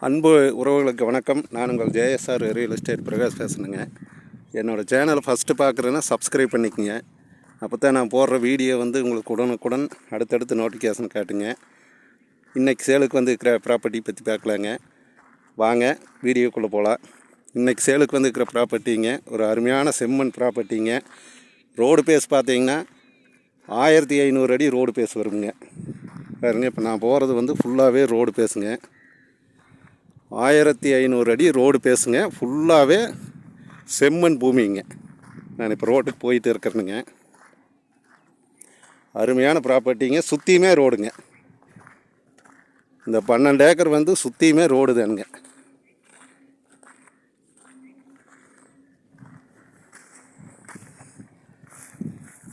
அன்பு உறவுகளுக்கு வணக்கம். நான் உங்கள் ஜேஎஸ்ஆர் ரியல் எஸ்டேட் பிரகாஷ் பேசுகிறேங்க. என்னோடய சேனலை ஃபஸ்ட்டு பார்க்குறேன்னா சப்ஸ்கிரைப் பண்ணிக்கோங்க. அப்போ தான் நான் போடுற வீடியோ உங்களுக்கு உடனுக்குடன் அடுத்தடுத்து நோட்டிஃபிகேஷன் காட்டுங்க. இன்றைக்கி சேலுக்கு இருக்கிற ப்ராப்பர்ட்டி பற்றி பார்க்கலாங்க. வாங்க வீடியோக்குள்ளே போகலாம். இன்றைக்கி சேலுக்கு இருக்கிற ப்ராப்பர்ட்டிங்க ஒரு அருமையான செம்மண் ப்ராப்பர்ட்டிங்க. ரோடு பேஸ் பார்த்தீங்கன்னா 1500 அடி ரோடு பேஸ் வருங்க. பாருங்க, இப்போ நான் போகிறது ஃபுல்லாகவே ரோடு பேசுங்க. 1500 அடி ரோடு பேசுங்க. ஃபுல்லாகவே செம்மண் பூமிங்க. நான் இப்போ ரோட்டுக்கு போயிட்டு இருக்கிறேனுங்க. அருமையான ப்ராப்பர்ட்டிங்க. சுற்றியுமே ரோடுங்க. இந்த 12 ஏக்கர் சுற்றியுமே ரோடு தானுங்க.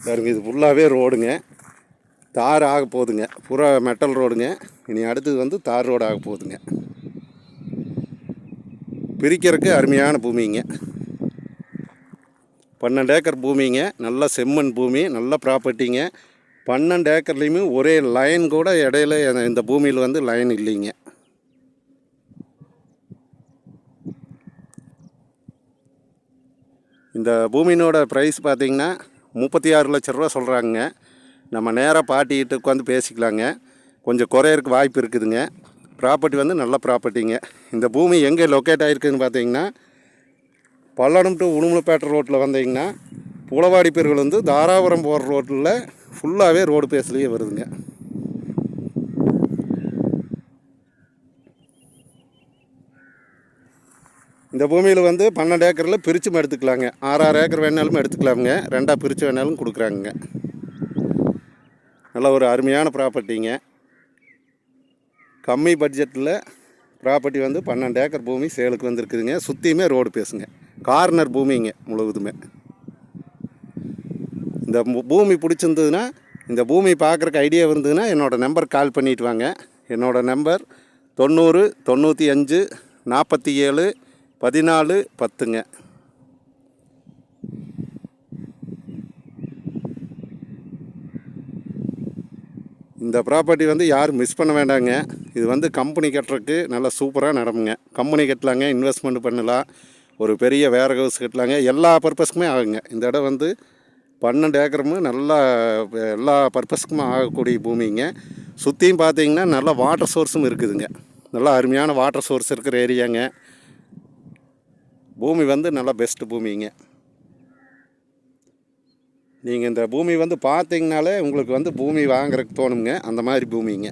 பாருங்க, இது ஃபுல்லாகவே ரோடுங்க. தார் ஆக போகுதுங்க. பூரா மெட்டல் ரோடுங்க. இனி அடுத்தது தார் ரோடு ஆக போகுதுங்க. பிரிக்கிறதுக்கு அருமையான பூமிங்க. 12 ஏக்கர் பூமிங்க. நல்ல செம்மண் பூமி, நல்ல ப்ராப்பர்ட்டிங்க. 12 ஏக்கர்லேயுமே ஒரே லைன் கூட இடையில இந்த பூமியில் லைன் இல்லைங்க. இந்த பூமியினோட ப்ரைஸ் பார்த்திங்கன்னா 36 லட்ச ரூபா சொல்கிறாங்க. நம்ம நேராக பாட்டிக்கிட்டு உட்காந்து பேசிக்கலாங்க. கொஞ்சம் குறையறதுக்கு வாய்ப்பு இருக்குதுங்க. ப்ராப்பர்ட்டி நல்ல ப்ராப்பர்ட்டிங்க. இந்த பூமி எங்கே லொக்கேட் ஆகிருக்குதுன்னு பார்த்தீங்கன்னா, பல்லடம் டு உடுமலைப்பேட்டை ரோட்டில் வந்தீங்கன்னா புலவாடி பேர்கள் தாராபுரம் போகிற ரோட்டில் ஃபுல்லாகவே ரோடு பேஸ்லேயே வருதுங்க. இந்த பூமியில் 12 ஏக்கரில் பிரிச்சும் எடுத்துக்கலாங்க. 6 ஏக்கர் வேணாலும் எடுத்துக்கலாமுங்க. 2ஆக பிரித்து வேணாலும் கொடுக்குறாங்க. நல்ல ஒரு அருமையான ப்ராப்பர்ட்டிங்க. கம்மி பட்ஜெட்டில் ப்ராப்பர்ட்டி 12 ஏக்கர் பூமி சேலுக்கு வந்துருக்குதுங்க. சுற்றியுமே ரோடு பேசுங்க. கார்னர் பூமிங்க முழுவதுமே. இந்த பூமி பிடிச்சிருந்ததுன்னா, இந்த பூமி பார்க்குறக்கு ஐடியா இருந்ததுன்னா என்னோடய நம்பர் கால் பண்ணிவிட்டு வாங்க. என்னோடய நம்பர் 90 95 47 14 10ங்க. இந்த ப்ராப்பர்ட்டி யாரும் மிஸ் பண்ண வேண்டாங்க. இது கம்பெனி கட்டுறதுக்கு நல்லா சூப்பராக நடமுங்க. கம்பெனி கட்டலாங்க, இன்வெஸ்ட்மெண்ட் பண்ணலாம், ஒரு பெரிய வேர் ஹவுஸ் கட்டலாங்க, எல்லா பர்பஸ்க்குமே ஆகுங்க. இந்த இடம் 12 ஏக்கரும் நல்லா எல்லா பர்பஸ்க்குமே ஆகக்கூடிய பூமிங்க. சுற்றியும் பார்த்தீங்கன்னா நல்லா வாட்டர் சோர்ஸும் இருக்குதுங்க. நல்லா அருமையான வாட்டர் சோர்ஸ் இருக்கிற ஏரியாங்க. பூமி நல்லா பெஸ்ட்டு பூமிங்க. நீங்கள் இந்த பூமி பார்த்தீங்கனாலே உங்களுக்கு பூமி வாங்குறதுக்கு தோணுங்க. அந்த மாதிரி பூமிங்க.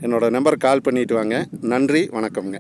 என்னோடய நம்பர் கால் பண்ணிவிட்டு வாங்க. நன்றி, வணக்கம்ங்க.